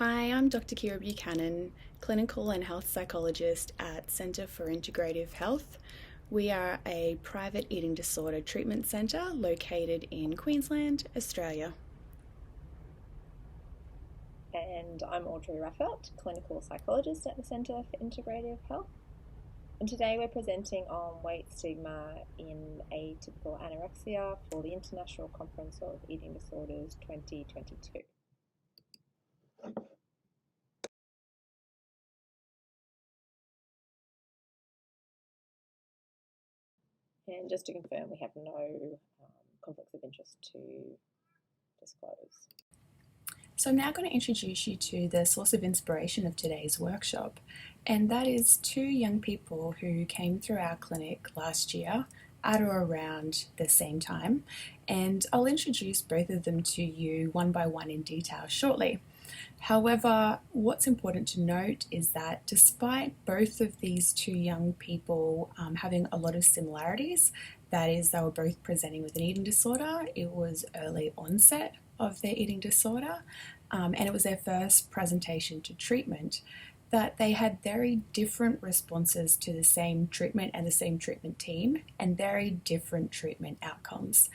Hi, I'm Dr. Kiera Buchanan, clinical and health psychologist at Centre for Integrative Health. We are a private eating disorder treatment centre located in Queensland, Australia. And I'm Audrey Raffelt, clinical psychologist at the Centre for Integrative Health. And today we're presenting on weight stigma in atypical anorexia for the International Conference of Eating Disorders 2022. And just to confirm, we have no conflicts of interest to disclose. So I'm now going to introduce you to the source of inspiration of today's workshop, and that is two young people who came through our clinic last year at or around the same time, and I'll introduce both of them to you one by one in detail shortly. However, what's important to note is that despite both of these two young people having a lot of similarities, that is, they were both presenting with an eating disorder, it was early onset of their eating disorder, and it was their first presentation to treatment, that they had very different responses to the same treatment and the same treatment team, and very different treatment outcomes.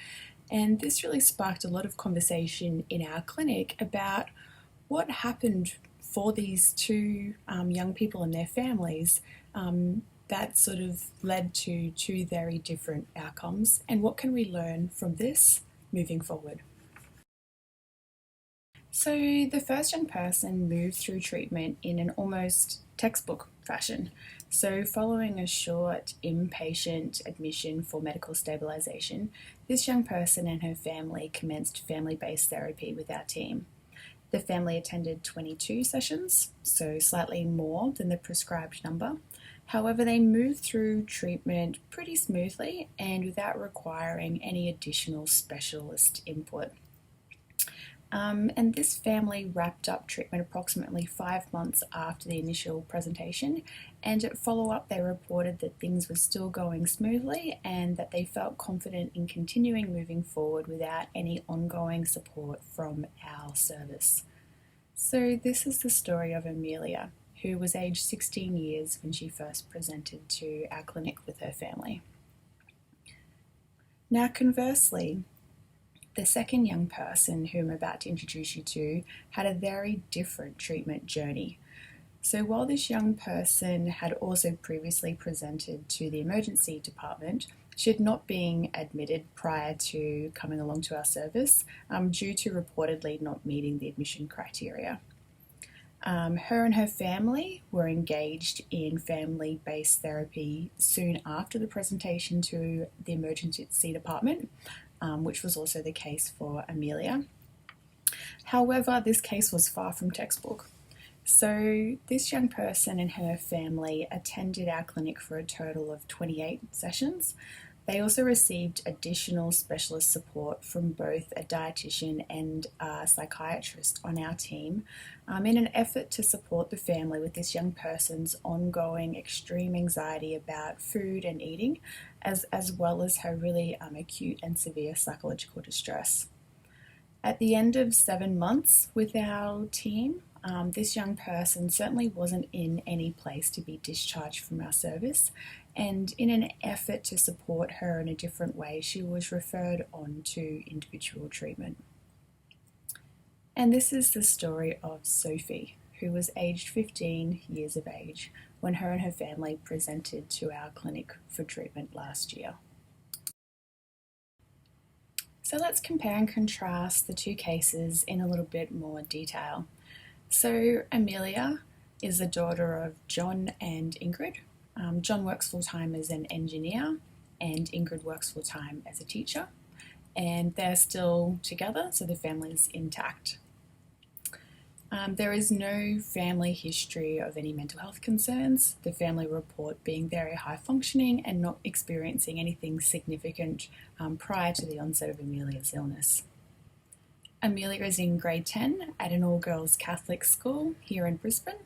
And this really sparked a lot of conversation in our clinic about what happened for these two young people and their families that sort of led to two very different outcomes, and what can we learn from this moving forward. So the first young person moved through treatment in an almost textbook fashion. So following a short inpatient admission for medical stabilisation, this young person and her family commenced family-based therapy with our team. The family attended 22 sessions, so slightly more than the prescribed number. However, they moved through treatment pretty smoothly and without requiring any additional specialist input. And this family wrapped up treatment approximately 5 months after the initial presentation, and at follow-up they reported that things were still going smoothly and that they felt confident in continuing moving forward without any ongoing support from our service. So this is the story of Amelia, who was aged 16 years when she first presented to our clinic with her family. Now conversely, the second young person who I'm about to introduce you to had a very different treatment journey. So while this young person had also previously presented to the emergency department, she had not been admitted prior to coming along to our service due to reportedly not meeting the admission criteria. Her and her family were engaged in family-based therapy soon after the presentation to the emergency department, which was also the case for Amelia. However, this case was far from textbook. So this young person and her family attended our clinic for a total of 28 sessions. They also received additional specialist support from both a dietitian and a psychiatrist on our team in an effort to support the family with this young person's ongoing extreme anxiety about food and eating, as well as her really acute and severe psychological distress. At the end of 7 months with our team, this young person certainly wasn't in any place to be discharged from our service, and in an effort to support her in a different way, she was referred on to individual treatment. And this is the story of Sophie, who was aged 15 years of age when her and her family presented to our clinic for treatment last year. So let's compare and contrast the two cases in a little bit more detail. So Amelia is the daughter of John and Ingrid. John works full-time as an engineer and Ingrid works full-time as a teacher, and they're still together, so the family's intact. There is no family history of any mental health concerns, the family report being very high functioning and not experiencing anything significant prior to the onset of Amelia's illness. Amelia is in grade 10 at an all-girls Catholic school here in Brisbane.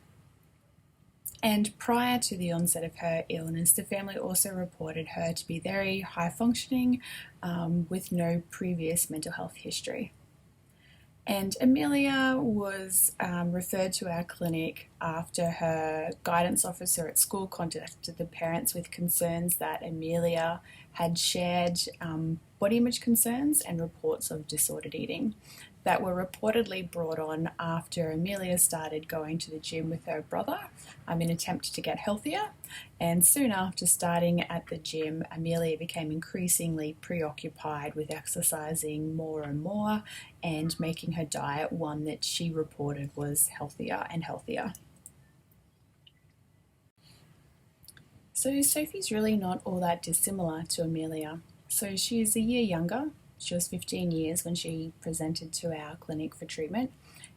And prior to the onset of her illness, the family also reported her to be very high functioning with no previous mental health history. And Amelia was referred to our clinic after her guidance officer at school contacted the parents with concerns that Amelia had shared body image concerns and reports of disordered eating that were reportedly brought on after Amelia started going to the gym with her brother in an attempt to get healthier. And soon after starting at the gym, Amelia became increasingly preoccupied with exercising more and more and making her diet one that she reported was healthier and healthier. So Sophie's really not all that dissimilar to Amelia. So she's a year younger. She was 15 years when she presented to our clinic for treatment,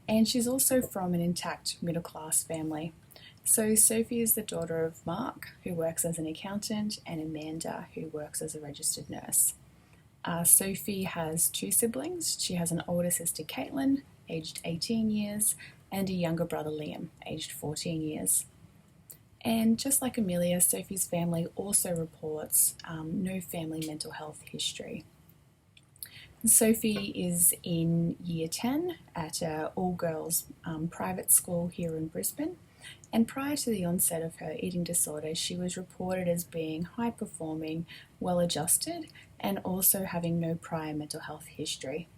and she's also from an intact middle-class family. So Sophie is the daughter of Mark, who works as an accountant, and Amanda, who works as a registered nurse. Sophie has two siblings. She has an older sister, Caitlin, aged 18 years, and a younger brother, Liam, aged 14 years. And just like Amelia, Sophie's family also reports no family mental health history. Sophie is in year 10 at an all-girls private school here in Brisbane, and prior to the onset of her eating disorder, she was reported as being high-performing, well-adjusted, and also having no prior mental health history.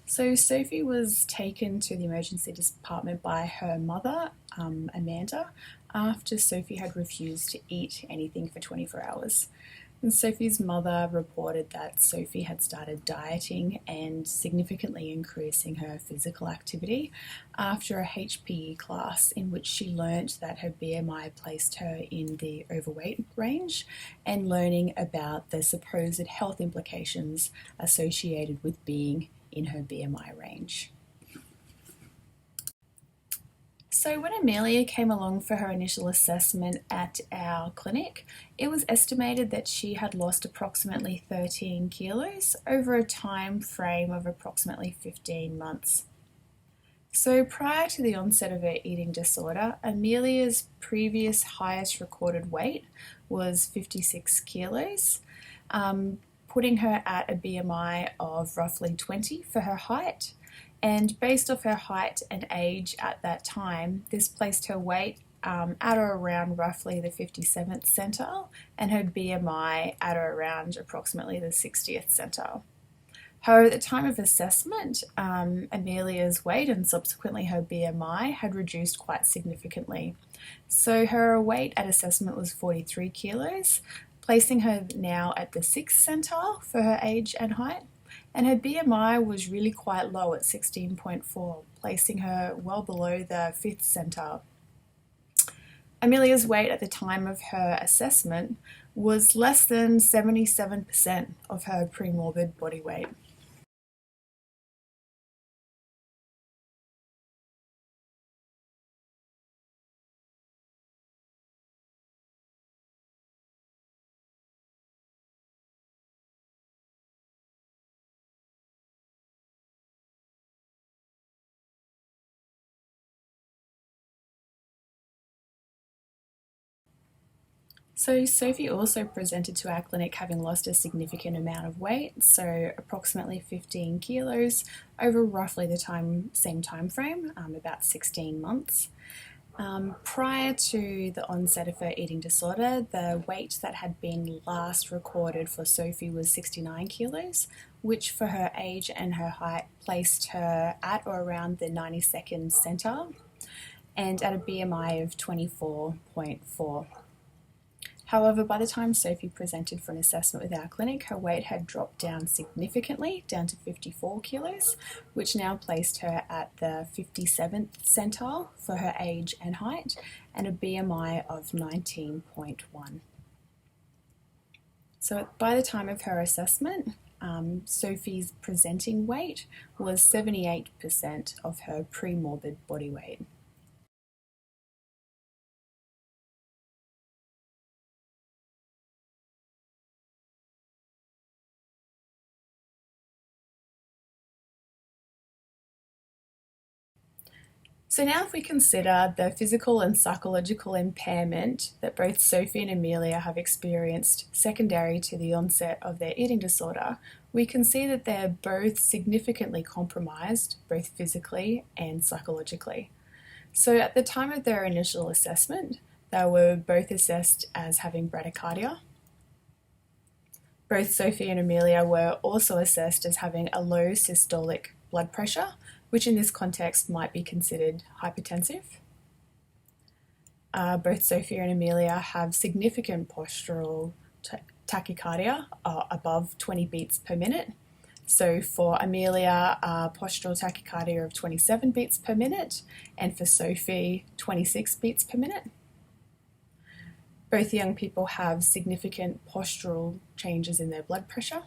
So Sophie was taken to the emergency department by her mother, Amanda, after Sophie had refused to eat anything for 24 hours. And Sophie's mother reported that Sophie had started dieting and significantly increasing her physical activity after a HPE class in which she learnt that her BMI placed her in the overweight range, and learning about the supposed health implications associated with being in her BMI range. So when Amelia came along for her initial assessment at our clinic, it was estimated that she had lost approximately 13 kilos over a time frame of approximately 15 months. So prior to the onset of her eating disorder, Amelia's previous highest recorded weight was 56 kilos, putting her at a BMI of roughly 20 for her height. And based off her height and age at that time, this placed her weight at or around roughly the 57th centile, and her BMI at or around approximately the 60th centile. However, at the time of assessment, Amelia's weight and subsequently her BMI had reduced quite significantly. So her weight at assessment was 43 kilos, placing her now at the 6th centile for her age and height. And her BMI was really quite low at 16.4, placing her well below the 5th centile. Amelia's weight at the time of her assessment was less than 77% of her premorbid body weight. So Sophie also presented to our clinic having lost a significant amount of weight, so approximately 15 kilos over roughly the same time frame, about 16 months. Prior to the onset of her eating disorder, the weight that had been last recorded for Sophie was 69 kilos, which for her age and her height placed her at or around the 92nd centile, and at a BMI of 24.4. However, by the time Sophie presented for an assessment with our clinic, her weight had dropped down significantly, down to 54 kilos, which now placed her at the 57th centile for her age and height, and a BMI of 19.1. So by the time of her assessment, Sophie's presenting weight was 78% of her premorbid body weight. So now if we consider the physical and psychological impairment that both Sophie and Amelia have experienced secondary to the onset of their eating disorder, we can see that they're both significantly compromised, both physically and psychologically. So at the time of their initial assessment, they were both assessed as having bradycardia. Both Sophie and Amelia were also assessed as having a low systolic blood pressure, which in this context might be considered hypertensive. Both Sophie and Amelia have significant postural tachycardia above 20 beats per minute. So for Amelia, postural tachycardia of 27 beats per minute, and for Sophie, 26 beats per minute. Both young people have significant postural changes in their blood pressure.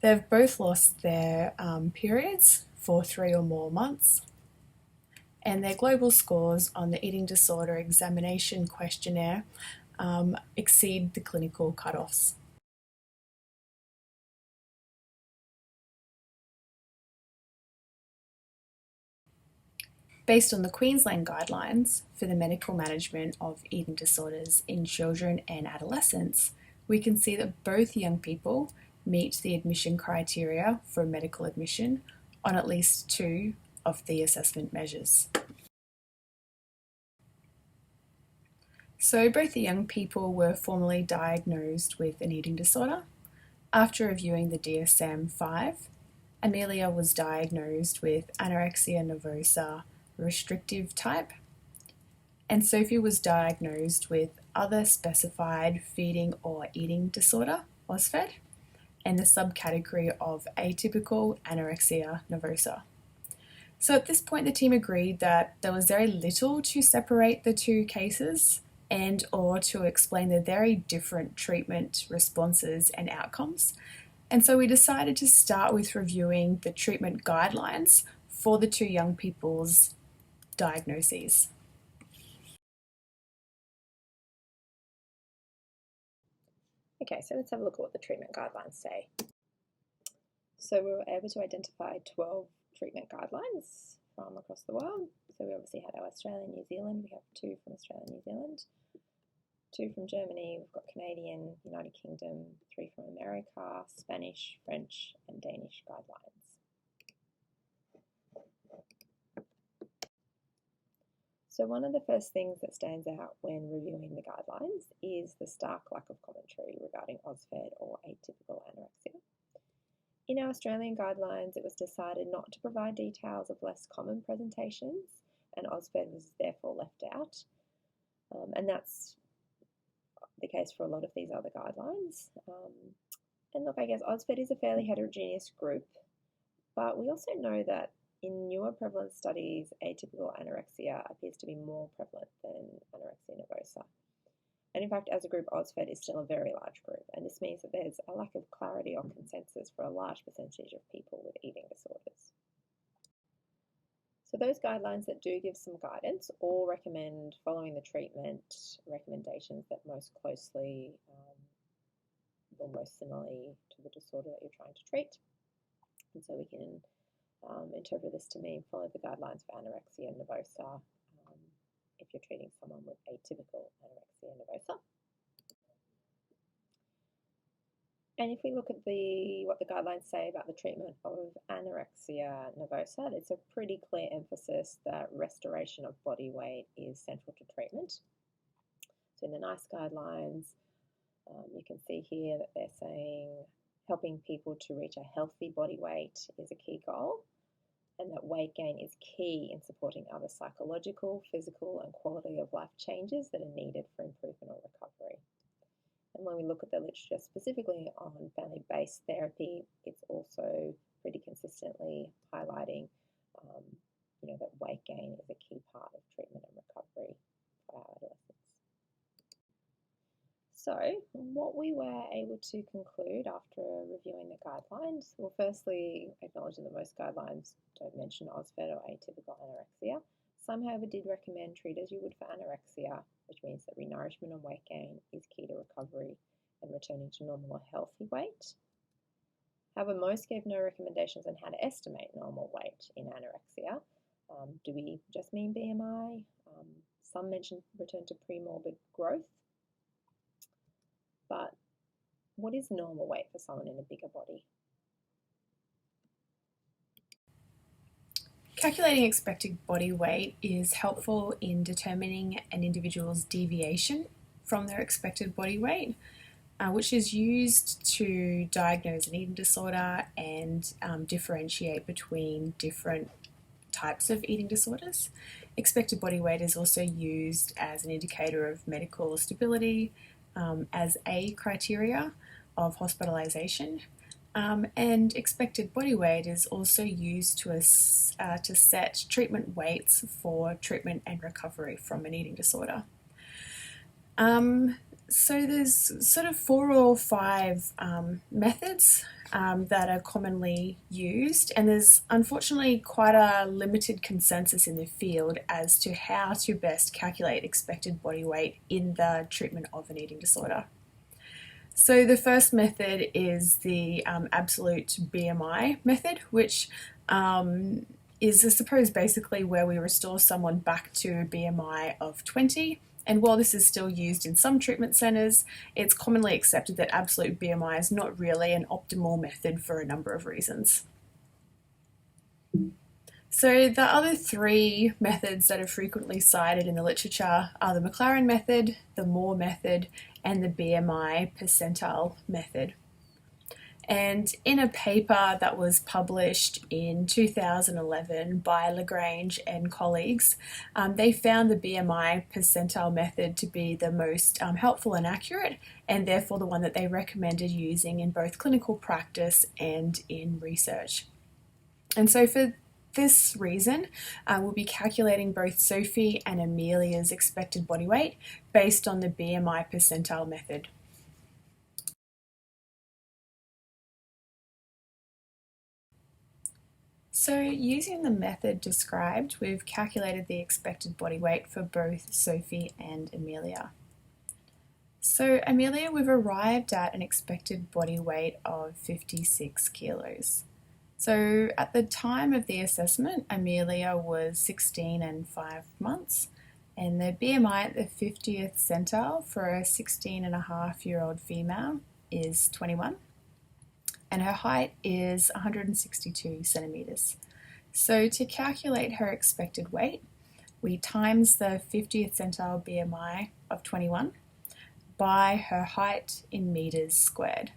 They've both lost their periods for 3 or more months, and their global scores on the eating disorder examination questionnaire exceed the clinical cutoffs. Based on the Queensland guidelines for the medical management of eating disorders in children and adolescents, we can see that both young people meet the admission criteria for medical admission on at least 2 of the assessment measures. So both the young people were formally diagnosed with an eating disorder. After reviewing the DSM-5, Amelia was diagnosed with anorexia nervosa restrictive type, and Sophie was diagnosed with other specified feeding or eating disorder, OSFED, and the subcategory of Atypical Anorexia Nervosa. So at this point, the team agreed that there was very little to separate the two cases and or to explain the very different treatment responses and outcomes. And so we decided to start with reviewing the treatment guidelines for the two young people's diagnoses. Okay, so let's have a look at what the treatment guidelines say. So we were able to identify 12 treatment guidelines from across the world. So we obviously had our Australia and New Zealand. We have 2 from Australia and New Zealand, 2 from Germany. We've got Canadian, United Kingdom, 3 from America, Spanish, French, and Danish guidelines. So one of the first things that stands out when reviewing the guidelines is the stark lack of commentary regarding OSFED or atypical anorexia. In our Australian guidelines, it was decided not to provide details of less common presentations, and OSFED was therefore left out. And that's the case for a lot of these other guidelines. And look, I guess OSFED is a fairly heterogeneous group, but we also know that in newer prevalence studies, atypical anorexia appears to be more prevalent than anorexia nervosa. And in fact, as a group, OSFED is still a very large group, and this means that there's a lack of clarity or consensus for a large percentage of people with eating disorders. So those guidelines that do give some guidance all recommend following the treatment recommendations that most closely or most similarly to the disorder that you're trying to treat. And so we can interpret this to mean follow the guidelines for anorexia nervosa if you're treating someone with atypical anorexia nervosa. And if we look at what the guidelines say about the treatment of anorexia nervosa, it's a pretty clear emphasis that restoration of body weight is central to treatment. So in the NICE guidelines, you can see here that they're saying helping people to reach a healthy body weight is a key goal, and that weight gain is key in supporting other psychological, physical, and quality of life changes that are needed for improvement or recovery. And when we look at the literature specifically on family-based therapy, it's also pretty consistently highlighting that weight gain is a key part of treatment and recovery for our adolescents. So what we were able to conclude after reviewing the guidelines, well, firstly, acknowledging that most guidelines don't mention OSFED or atypical anorexia. Some, however, did recommend treat as you would for anorexia, which means that renourishment and weight gain is key to recovery and returning to normal or healthy weight. However, most gave no recommendations on how to estimate normal weight in anorexia, Do we just mean BMI? Some mention return to pre-morbid growth. But what is normal weight for someone in a bigger body? Calculating expected body weight is helpful in determining an individual's deviation from their expected body weight, which is used to diagnose an eating disorder and differentiate between different types of eating disorders. Expected body weight is also used as an indicator of medical stability, as a criteria of hospitalisation. And expected body weight is also used to set treatment weights for treatment and recovery from an eating disorder. So there's sort of 4 or 5 methods that are commonly used, and there's unfortunately quite a limited consensus in the field as to how to best calculate expected body weight in the treatment of an eating disorder. So the first method is the absolute BMI method, which is, I suppose, basically where we restore someone back to a BMI of 20. And while this is still used in some treatment centres, it's commonly accepted that absolute BMI is not really an optimal method for a number of reasons. So the other 3 methods that are frequently cited in the literature are the McLaren method, the Moore method, and the BMI percentile method. And in a paper that was published in 2011 by Lagrange and colleagues, they found the BMI percentile method to be the most helpful and accurate, and therefore the one that they recommended using in both clinical practice and in research. And so for this reason, we'll be calculating both Sophie and Amelia's expected body weight based on the BMI percentile method. So using the method described, we've calculated the expected body weight for both Sophie and Amelia. So Amelia, we've arrived at an expected body weight of 56 kilos. So at the time of the assessment, Amelia was 16 and 5 months, and the BMI at the 50th centile for a 16-and-a-half-year-old female is 21, and her height is 162 centimetres. So to calculate her expected weight, we times the 50th centile BMI of 21 by her height in metres squared.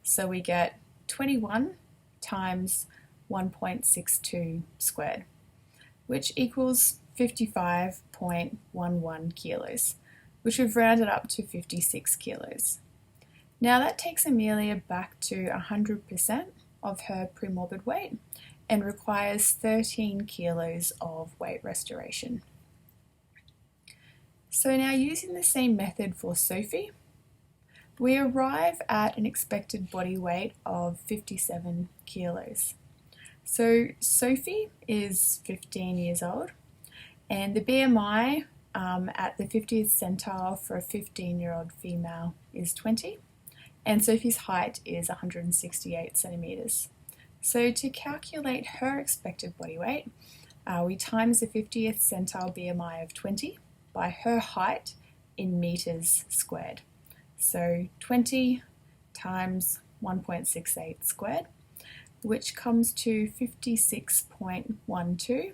So we get 21 times 1.62 squared, which equals 55.11 kilos, which we've rounded up to 56 kilos. Now that takes Amelia back to 100% of her premorbid weight and requires 13 kilos of weight restoration. So now, using the same method for Sophie, we arrive at an expected body weight of 57 kilos. So Sophie is 15 years old, and the BMI at the 50th centile for a 15-year-old female is 20, and Sophie's height is 168 centimetres. So to calculate her expected body weight, we times the 50th centile BMI of 20 by her height in metres squared. So 20 times 1.68 squared, which comes to 56.12.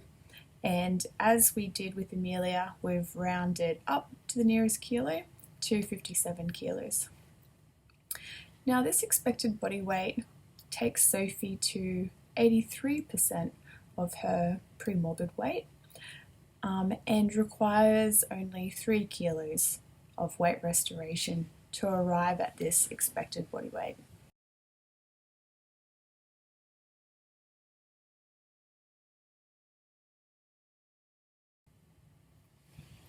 And as we did with Amelia, we've rounded up to the nearest kilo to 57 kilos. Now this expected body weight takes Sophie to 83% of her premorbid weight and requires only 3 kilos of weight restoration to arrive at this expected body weight.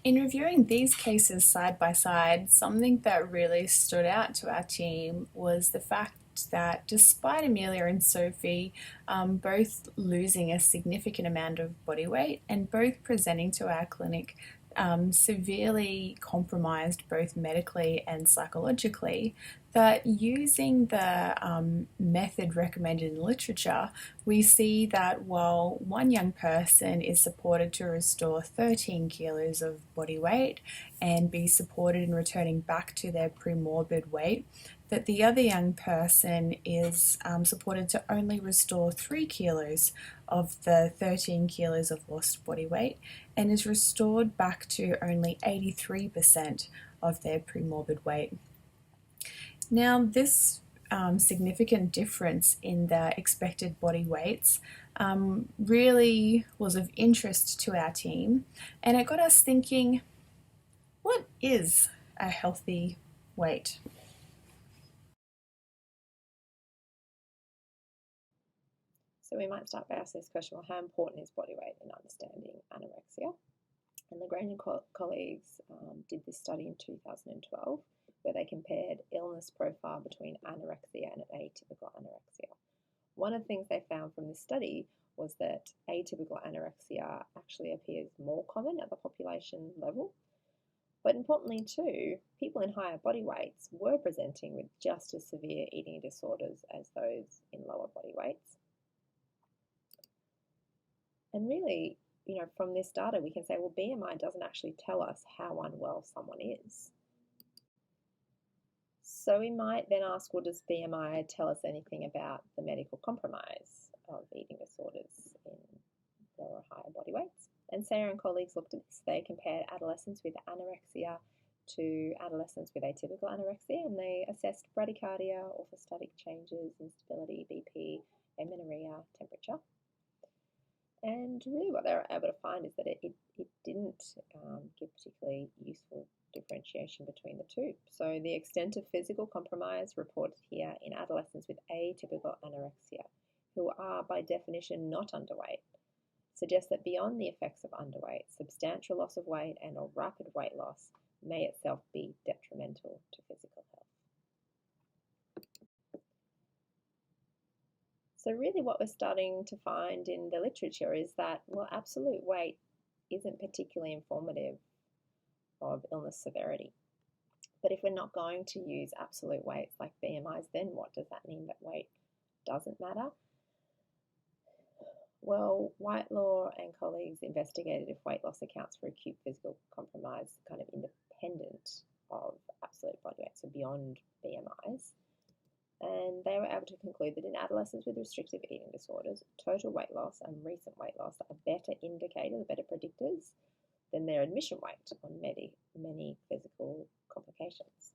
In reviewing these cases side by side, something that really stood out to our team was the fact that despite Amelia and Sophie both losing a significant amount of body weight and both presenting to our clinic severely compromised both medically and psychologically, that using the method recommended in literature, we see that while one young person is supported to restore 13 kilos of body weight and be supported in returning back to their premorbid weight, that the other young person is supported to only restore 3 kilos of the 13 kilos of lost body weight and is restored back to only 83% of their premorbid weight. Now, this significant difference in the expected body weights really was of interest to our team, and it got us thinking, what is a healthy weight? So we might start by asking this question, well, how important is body weight in understanding anorexia? And Lagrange and colleagues did this study in 2012 where they compared illness profile between anorexia and atypical anorexia. One of the things they found from this study was that atypical anorexia actually appears more common at the population level. But importantly too, people in higher body weights were presenting with just as severe eating disorders as those in lower body weights. And really, from this data, we can say, well, BMI doesn't actually tell us how unwell someone is. So we might then ask, well, does BMI tell us anything about the medical compromise of eating disorders in lower or higher body weights? And Sarah and colleagues looked at this. They compared adolescents with anorexia to adolescents with atypical anorexia, and they assessed bradycardia, orthostatic changes, instability, BP, amenorrhea, temperature. And really what they were able to find is that it didn't give particularly useful differentiation between the two. So the extent of physical compromise reported here in adolescents with atypical anorexia, who are by definition not underweight, suggests that beyond the effects of underweight, substantial loss of weight and or rapid weight loss may itself be detrimental to physical health. So really what we're starting to find in the literature is that, well, absolute weight isn't particularly informative of illness severity. But if we're not going to use absolute weights like BMIs, then what does that mean, that weight doesn't matter? Well, Whitelaw and colleagues investigated if weight loss accounts for acute physical compromise kind of independent of absolute body weight, so beyond BMIs. And they were able to conclude that in adolescents with restrictive eating disorders, total weight loss and recent weight loss are better indicators, better predictors than their admission weight on many physical complications.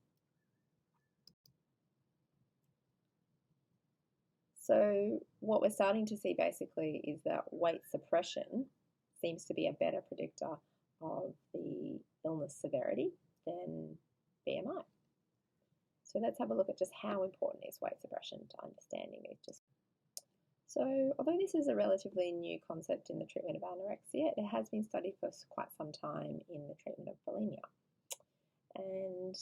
So what we're starting to see basically is that weight suppression seems to be a better predictor of the illness severity than BMI. So let's have a look at just how important is weight suppression to understanding these. So although this is a relatively new concept in the treatment of anorexia, it has been studied for quite some time in the treatment of bulimia. And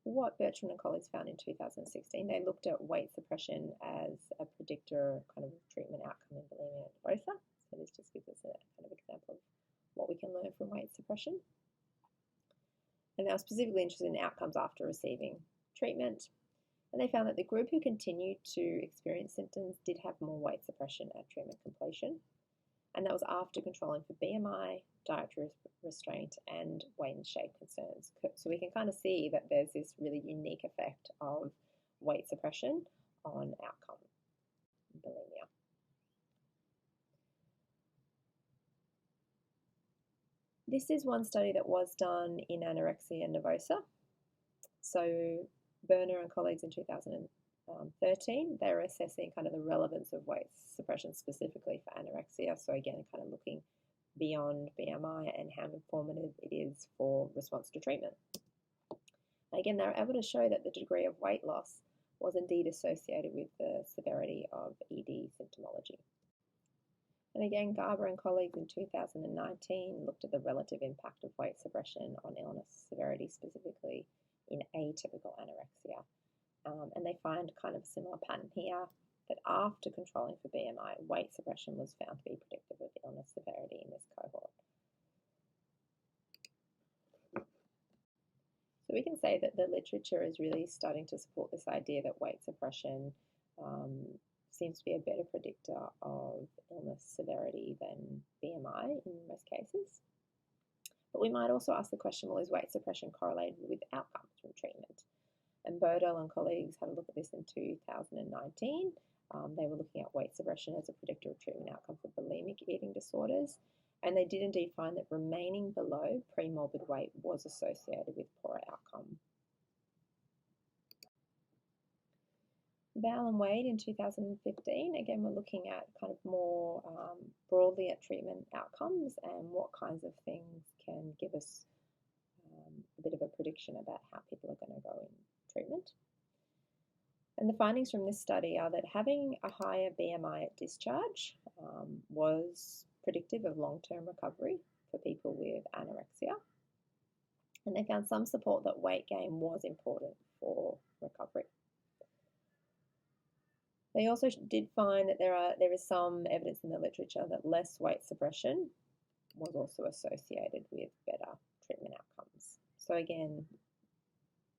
what Bertrand and colleagues found in 2016, they looked at weight suppression as a predictor kind of treatment outcome in bulimia nervosa. So this just gives us a kind of example of what we can learn from weight suppression. And they were specifically interested in outcomes after receiving treatment. And they found that the group who continued to experience symptoms did have more weight suppression at treatment completion. And that was after controlling for BMI, dietary restraint, and weight and shape concerns. So we can kind of see that there's this really unique effect of weight suppression on outcome in bulimia. This is one study that was done in anorexia nervosa. So Berner and colleagues in 2013, they were assessing kind of the relevance of weight suppression specifically for anorexia. So again, kind of looking beyond BMI and how informative it is for response to treatment. Again, they were able to show that the degree of weight loss was indeed associated with the severity of ED symptomology. And again, Garber and colleagues in 2019 looked at the relative impact of weight suppression on illness severity, specifically in atypical anorexia. And they find kind of a similar pattern here, that after controlling for BMI, weight suppression was found to be predictive of illness severity in this cohort. we can say that the literature is really starting to support this idea that weight suppression seems to be a better predictor of illness severity than BMI in most cases. But we might also ask the question, well, is weight suppression correlated with outcomes from treatment? And Bodell and colleagues had a look at this in 2019. They were looking at weight suppression as a predictor of treatment outcome for bulimic eating disorders. And they did indeed find that remaining below pre-morbid weight was associated with poorer outcome. Val and Wade in 2015, again, we're looking at kind of more broadly at treatment outcomes and what kinds of things can give us a bit of a prediction about how people are going to go in treatment. And the findings from this study are that having a higher BMI at discharge was predictive of long-term recovery for people with anorexia. And they found some support that weight gain was important for recovery. They also did find that there is some evidence in the literature that less weight suppression was also associated with better treatment outcomes. So again,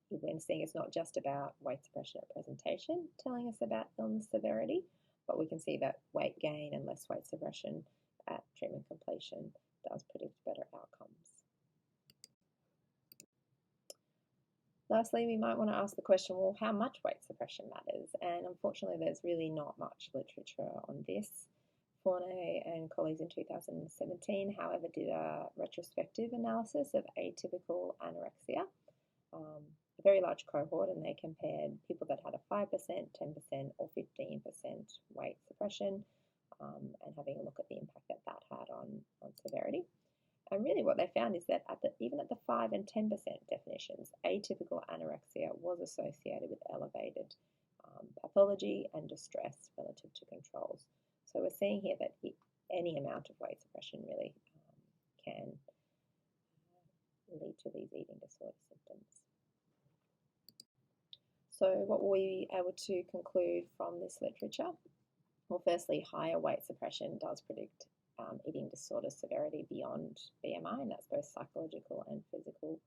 when seeing it's not just about weight suppression at presentation telling us about illness severity, but we can see that weight gain and less weight suppression at treatment completion does predict better outcomes. Lastly, we might want to ask the question, well, how much weight suppression matters? And unfortunately, there's really not much literature on this. Fournier and colleagues in 2017, however, did a retrospective analysis of atypical anorexia, a very large cohort, and they compared people that had a 5%, 10%, or 15% weight suppression, and having a look at the impact that had on severity. And really what they found is that even at the 5 and 10% definitions, atypical anorexia was associated with elevated pathology and distress relative to controls. So we're seeing here that any amount of weight suppression really can lead to these eating disorder symptoms. So what were we able to conclude from this literature? Well, firstly, higher weight suppression does predict eating disorder severity beyond BMI, and that's both psychological and physical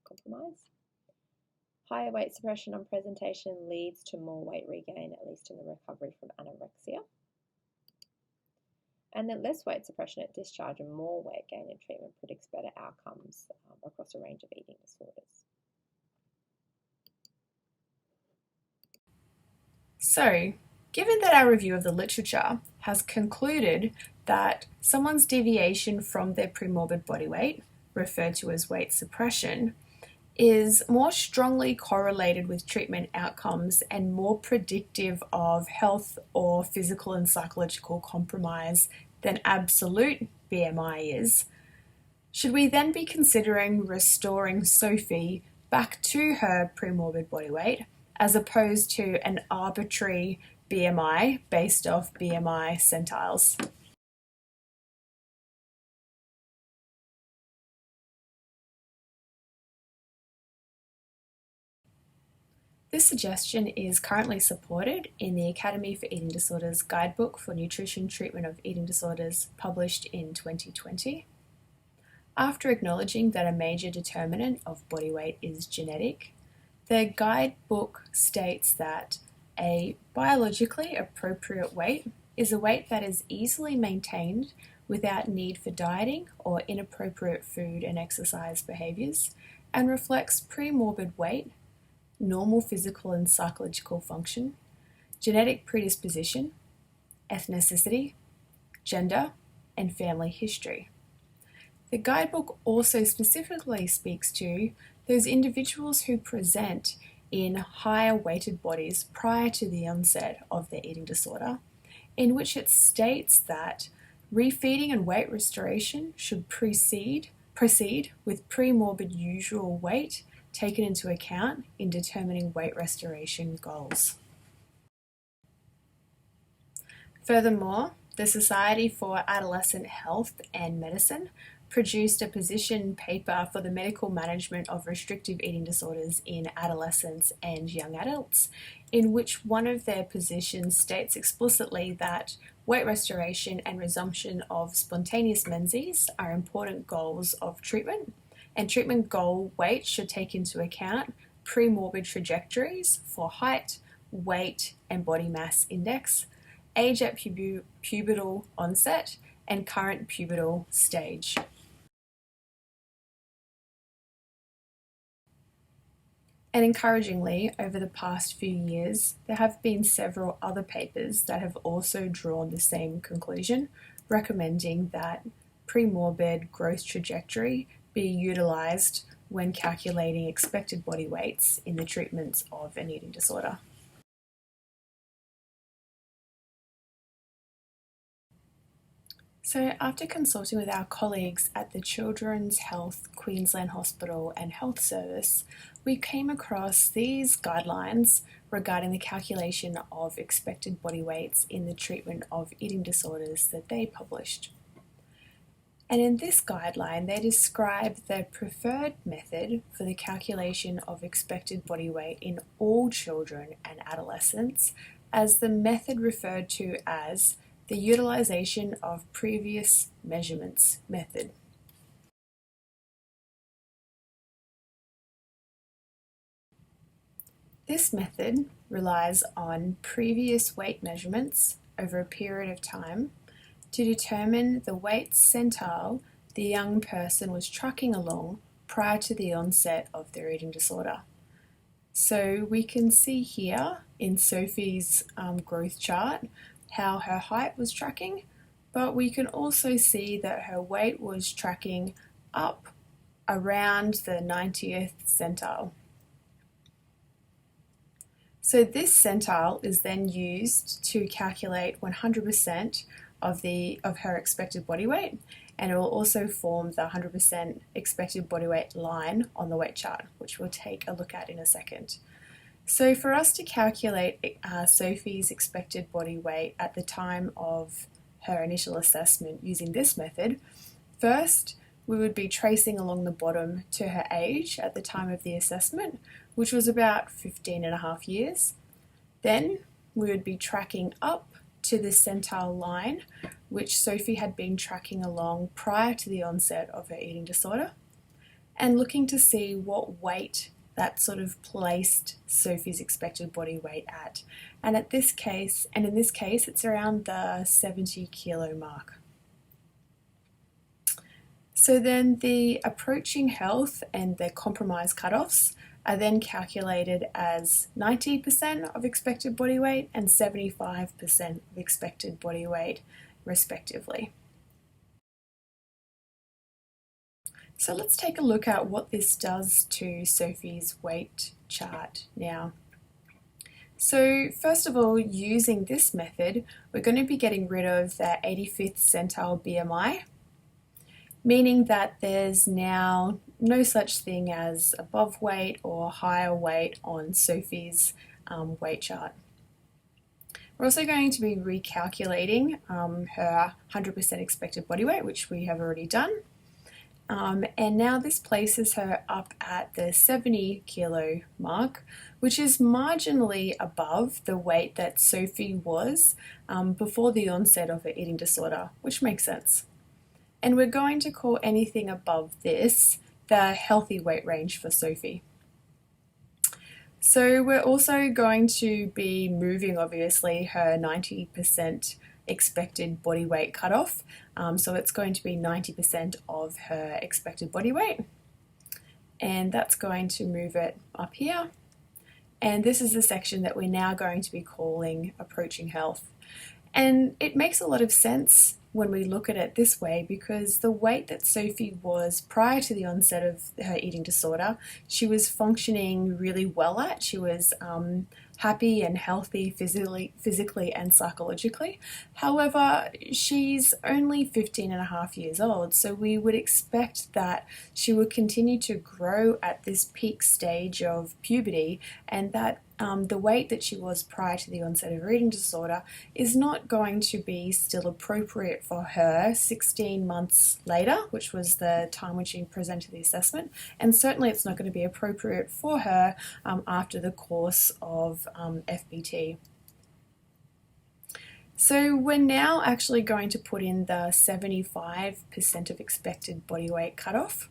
compromise. Higher weight suppression on presentation leads to more weight regain, at least in the recovery from anorexia. And then less weight suppression at discharge and more weight gain in treatment predicts better outcomes across a range of eating disorders. So, given that our review of the literature has concluded that someone's deviation from their premorbid body weight, referred to as weight suppression, is more strongly correlated with treatment outcomes and more predictive of health or physical and psychological compromise than absolute BMI is, should we then be considering restoring Sophie back to her premorbid body weight as opposed to an arbitrary BMI based off BMI centiles? This suggestion is currently supported in the Academy for Eating Disorders Guidebook for Nutrition Treatment of Eating Disorders, published in 2020. After acknowledging that a major determinant of body weight is genetic, the guidebook states that a biologically appropriate weight is a weight that is easily maintained without need for dieting or inappropriate food and exercise behaviours, and reflects premorbid weight, normal physical and psychological function, genetic predisposition, ethnicity, gender, and family history. The guidebook also specifically speaks to those individuals who present in higher weighted bodies prior to the onset of their eating disorder, in which it states that refeeding and weight restoration should proceed with premorbid usual weight taken into account in determining weight restoration goals. Furthermore, the Society for Adolescent Health and Medicine produced a position paper for the medical management of restrictive eating disorders in adolescents and young adults, in which one of their positions states explicitly that weight restoration and resumption of spontaneous menses are important goals of treatment, and treatment goal weight should take into account pre-morbid trajectories for height, weight, and body mass index, age at pubertal onset, and current pubertal stage. And encouragingly, over the past few years, there have been several other papers that have also drawn the same conclusion, recommending that pre-morbid growth trajectory be utilised when calculating expected body weights in the treatments of an eating disorder. So after consulting with our colleagues at the Children's Health Queensland Hospital and Health Service, we came across these guidelines regarding the calculation of expected body weights in the treatment of eating disorders that they published. And in this guideline, they describe the preferred method for the calculation of expected body weight in all children and adolescents as the method referred to as the utilization of previous measurements method. This method relies on previous weight measurements over a period of time to determine the weight centile the young person was trucking along prior to the onset of their eating disorder. So we can see here in Sophie's growth chart how her height was tracking, but we can also see that her weight was tracking up around the 90th centile. So this centile is then used to calculate 100% of her expected body weight, and it will also form the 100% expected body weight line on the weight chart, which we'll take a look at in a second. So for us to calculate Sophie's expected body weight at the time of her initial assessment using this method, first we would be tracing along the bottom to her age at the time of the assessment, which was about 15 and a half years. Then we would be tracking up to the centile line, which Sophie had been tracking along prior to the onset of her eating disorder, and looking to see what weight that sort of placed Sophie's expected body weight at. And in this case, it's around the 70 kilo mark. So then the approaching health and the compromise cutoffs are then calculated as 90% of expected body weight and 75% of expected body weight, respectively. So let's take a look at what this does to Sophie's weight chart now. So first of all, using this method, we're going to be getting rid of the 85th centile BMI, meaning that there's now no such thing as above weight or higher weight on Sophie's weight chart. We're also going to be recalculating her 100% expected body weight, which we have already done. And now this places her up at the 70 kilo mark, which is marginally above the weight that Sophie was before the onset of her eating disorder, which makes sense. And we're going to call anything above this the healthy weight range for Sophie. So we're also going to be moving, obviously, her 90% expected body weight cutoff. So it's going to be 90% of her expected body weight. And that's going to move it up here. And this is the section that we're now going to be calling approaching health. And it makes a lot of sense when we look at it this way, because the weight that Sophie was prior to the onset of her eating disorder, she was functioning really well at. She was happy and healthy physically and psychologically. However, she's only 15 and a half years old, so we would expect that she would continue to grow at this peak stage of puberty, and that the weight that she was prior to the onset of her eating disorder is not going to be still appropriate for her 16 months later, which was the time when she presented the assessment, and certainly it's not going to be appropriate for her after the course of FBT. So we're now actually going to put in the 75% of expected body weight cutoff.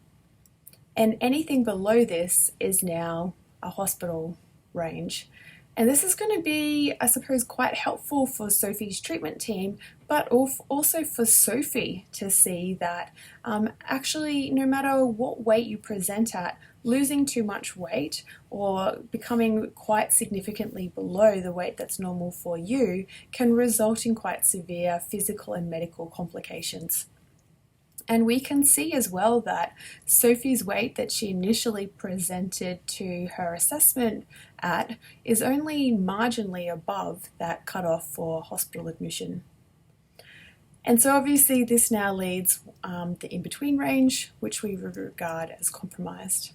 And anything below this is now a hospital range. And this is going to be, I suppose, quite helpful for Sophie's treatment team, but also for Sophie to see that actually, no matter what weight you present at, losing too much weight or becoming quite significantly below the weight that's normal for you can result in quite severe physical and medical complications. And we can see as well that Sophie's weight that she initially presented to her assessment at is only marginally above that cutoff for hospital admission. And so obviously this now leads the in-between range, which we regard as compromised.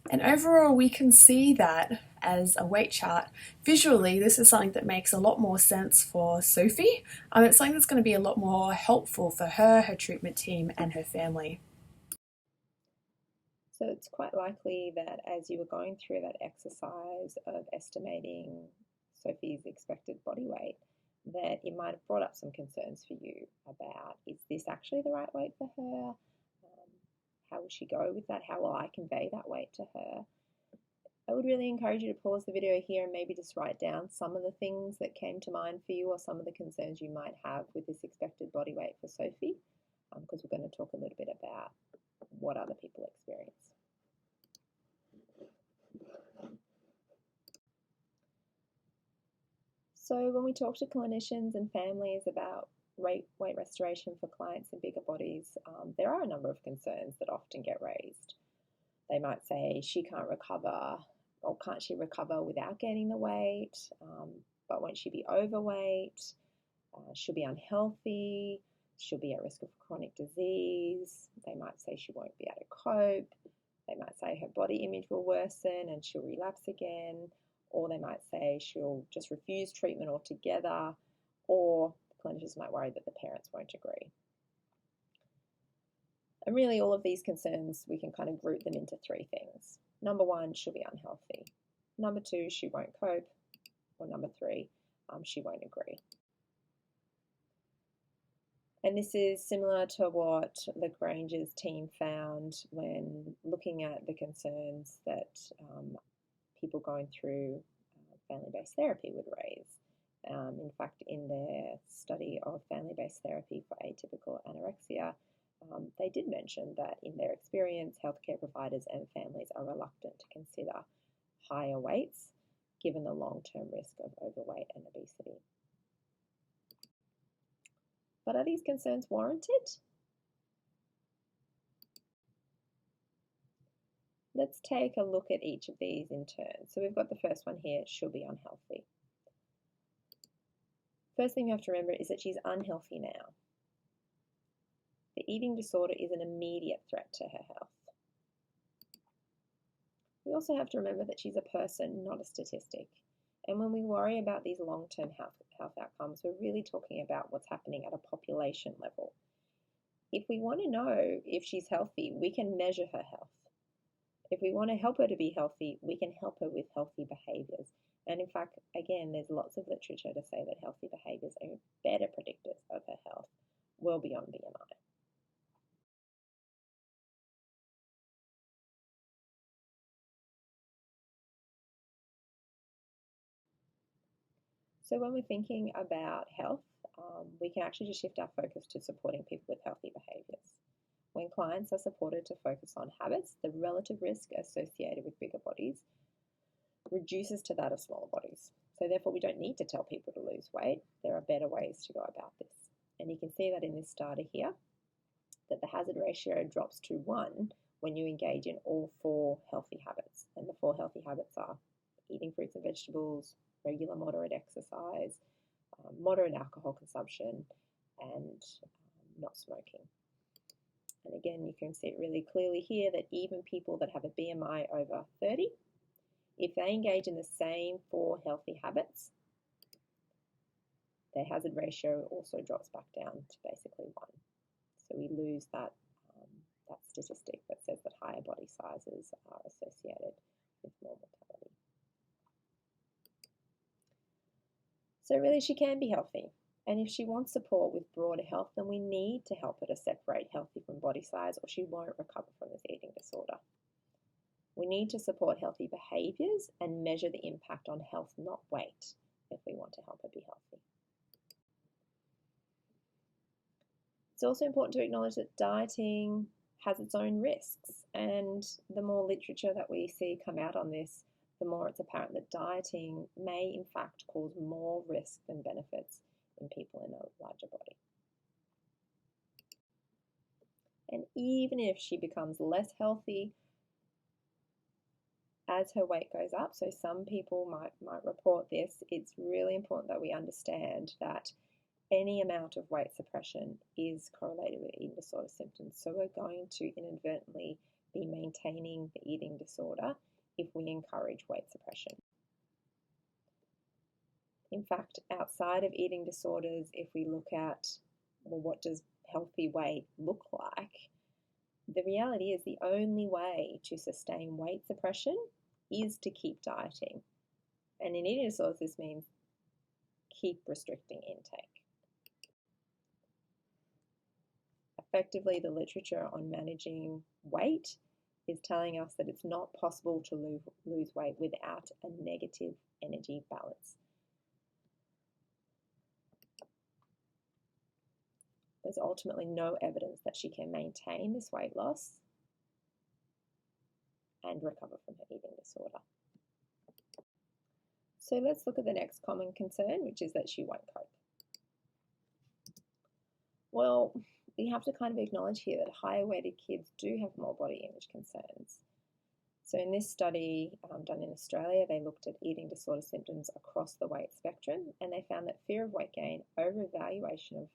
And overall, we can see that as a weight chart. Visually, this is something that makes a lot more sense for Sophie. It's something that's going to be a lot more helpful for her, her treatment team, and her family. So it's quite likely that as you were going through that exercise of estimating Sophie's expected body weight, that it might have brought up some concerns for you about, is this actually the right weight for her? How will she go with that? How will I convey that weight to her? I would really encourage you to pause the video here and maybe just write down some of the things that came to mind for you or some of the concerns you might have with this expected body weight for Sophie, because we're going to talk a little bit about what other people experience. So when we talk to clinicians and families about weight restoration for clients in bigger bodies, there are a number of concerns that often get raised. They might say she can't recover, or can't she recover without gaining the weight, but won't she be overweight, she'll be unhealthy, she'll be at risk of chronic disease. They might say she won't be able to cope. They might say her body image will worsen and she'll relapse again, or they might say she'll just refuse treatment altogether, or clinicians might worry that the parents won't agree. And really all of these concerns, we can kind of group them into three things. Number one, she'll be unhealthy. Number two, she won't cope. Or number three, she won't agree. And this is similar to what Lagrange's team found when looking at the concerns that people going through family-based therapy would raise. In fact, in their study of family-based therapy for atypical anorexia, they did mention that in their experience, healthcare providers and families are reluctant to consider higher weights given the long-term risk of overweight and obesity. But are these concerns warranted? Let's take a look at each of these in turn. So we've got the first one here, she'll be unhealthy. First thing you have to remember is that she's unhealthy now. The eating disorder is an immediate threat to her health. We also have to remember that she's a person, not a statistic. And when we worry about these long-term health outcomes, we're really talking about what's happening at a population level. If we want to know if she's healthy, we can measure her health. If we want to help her to be healthy, we can help her with healthy behaviors. And in fact, again, there's lots of literature to say that healthy behaviors are better predictors of her health, well beyond BMI. So when we're thinking about health, we can actually just shift our focus to supporting people with healthy behaviors. When clients are supported to focus on habits, the relative risk associated with bigger bodies reduces to that of smaller bodies. So therefore, we don't need to tell people to lose weight. There are better ways to go about this. And you can see that in this data here, that the hazard ratio drops to 1 when you engage in all 4 healthy habits. And the 4 healthy habits are eating fruits and vegetables, regular moderate exercise, moderate alcohol consumption, and not smoking. And again, you can see it really clearly here that even people that have a BMI over 30, if they engage in the same 4 healthy habits, their hazard ratio also drops back down to basically 1. So we lose that statistic that says that higher body sizes are associated with more mortality. So really, she can be healthy. And if she wants support with broader health, then we need to help her to separate healthy from body size, or she won't recover from this eating disorder. disorder. We need to support healthy behaviours and measure the impact on health, not weight, if we want to help her be healthy. It's also important to acknowledge that dieting has its own risks, and the more literature that we see come out on this, the more it's apparent that dieting may in fact cause more risk than benefits in people in a larger body. And even if she becomes less healthy as her weight goes up, so some people might report this, it's really important that we understand that any amount of weight suppression is correlated with eating disorder symptoms. So we're going to inadvertently be maintaining the eating disorder if we encourage weight suppression. In fact, outside of eating disorders, if we look at, well, what does healthy weight look like? The reality is the only way to sustain weight suppression is to keep dieting. And in eating disorders, this means keep restricting intake. Effectively, the literature on managing weight is telling us that it's not possible to lose weight without a negative energy balance. There's ultimately no evidence that she can maintain this weight loss and recover from her eating disorder. So let's look at the next common concern, which is that she won't cope. Well, we have to kind of acknowledge here that higher weighted kids do have more body image concerns. So in this study done in Australia, they looked at eating disorder symptoms across the weight spectrum, and they found that fear of weight gain, over-evaluation of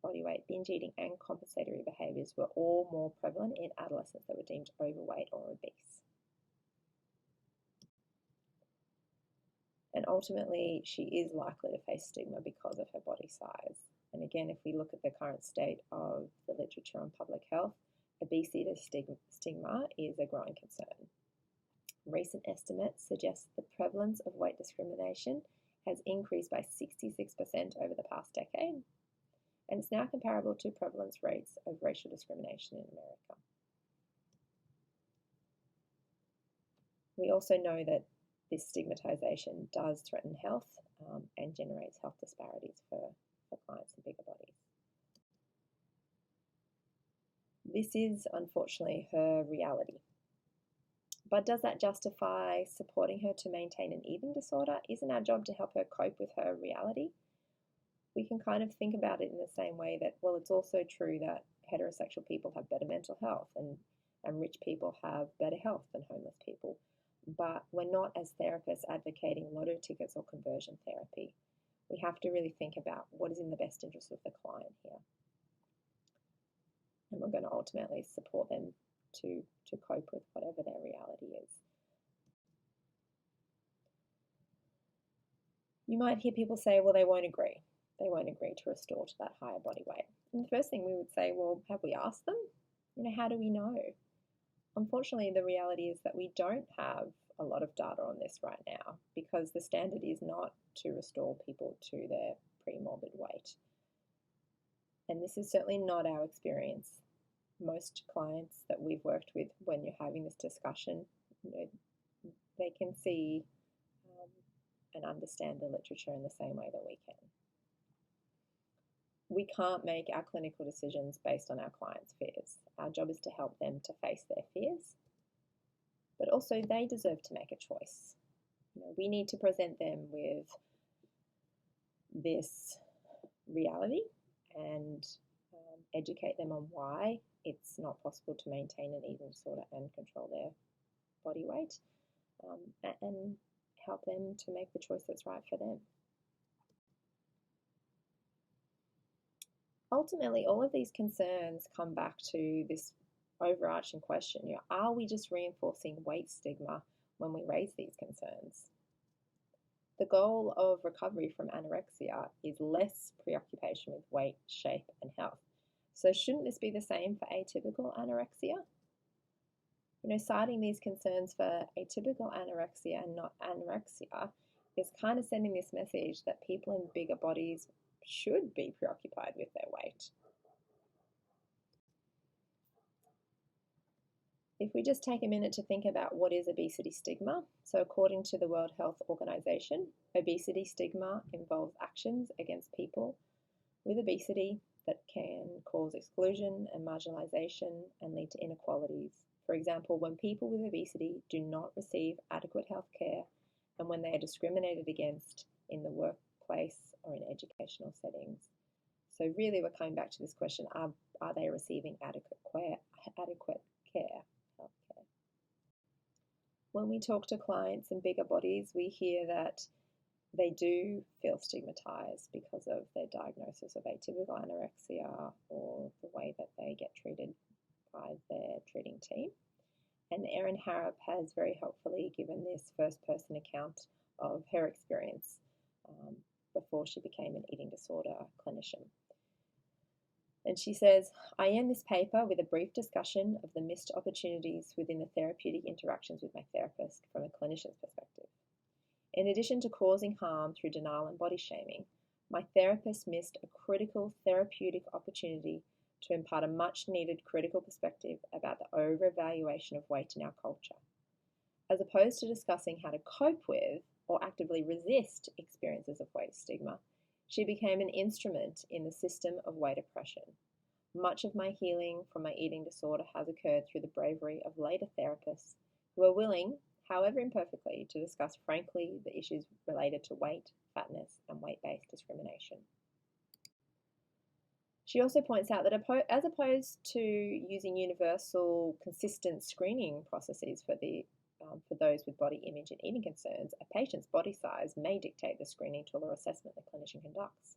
body weight, binge eating and compensatory behaviours were all more prevalent in adolescents that were deemed overweight or obese. And ultimately, she is likely to face stigma because of her body size. And again, if we look at the current state of the literature on public health, obesity stigma is a growing concern. Recent estimates suggest the prevalence of weight discrimination has increased by 66% over the past decade, and it's now comparable to prevalence rates of racial discrimination in America. We also know that this stigmatization does threaten health and generates health disparities for clients in bigger bodies. This is unfortunately her reality. But does that justify supporting her to maintain an eating disorder? Isn't our job to help her cope with her reality? We can kind of think about it in the same way that, well, it's also true that heterosexual people have better mental health and rich people have better health than homeless people. But we're not, as therapists, advocating lotto tickets or conversion therapy. We have to really think about what is in the best interest of the client here. And we're going to ultimately support them to cope with whatever their reality is. You might hear people say, well, they won't agree. They won't agree to restore to that higher body weight. And the first thing we would say, well, have we asked them? How do we know? Unfortunately, the reality is that we don't have a lot of data on this right now because the standard is not to restore people to their pre-morbid weight. And this is certainly not our experience. Most clients that we've worked with, when you're having this discussion, they can see and understand the literature in the same way that we can. We can't make our clinical decisions based on our clients' fears. Our job is to help them to face their fears, but also they deserve to make a choice. We need to present them with this reality and educate them on why it's not possible to maintain an eating disorder and control their body weight, and help them to make the choice that's right for them. Ultimately, all of these concerns come back to this overarching question, are we just reinforcing weight stigma when we raise these concerns? The goal of recovery from anorexia is less preoccupation with weight, shape, and health. So shouldn't this be the same for atypical anorexia? Citing these concerns for atypical anorexia and not anorexia is kind of sending this message that people in bigger bodies should be preoccupied with their weight. If we just take a minute to think about what is obesity stigma, so according to the World Health Organization, obesity stigma involves actions against people with obesity that can cause exclusion and marginalization and lead to inequalities. For example, when people with obesity do not receive adequate health care and when they are discriminated against in the workplace or in educational settings. So really we're coming back to this question, are they receiving adequate care? Healthcare. When we talk to clients in bigger bodies, we hear that they do feel stigmatized because of their diagnosis of atypical anorexia or the way that they get treated by their treating team. And Erin Harrop has very helpfully given this first-person account of her experience before she became an eating disorder clinician. And she says, I end this paper with a brief discussion of the missed opportunities within the therapeutic interactions with my therapist from a clinician's perspective. In addition to causing harm through denial and body shaming, my therapist missed a critical therapeutic opportunity to impart a much-needed critical perspective about the over-evaluation of weight in our culture. As opposed to discussing how to cope with or actively resist experiences of weight stigma, she became an instrument in the system of weight oppression. Much of my healing from my eating disorder has occurred through the bravery of later therapists who are willing, however imperfectly, to discuss frankly the issues related to weight, fatness, and weight-based discrimination. She also points out that as opposed to using universal, consistent screening processes for those with body image and eating concerns, a patient's body size may dictate the screening tool or assessment the clinician conducts.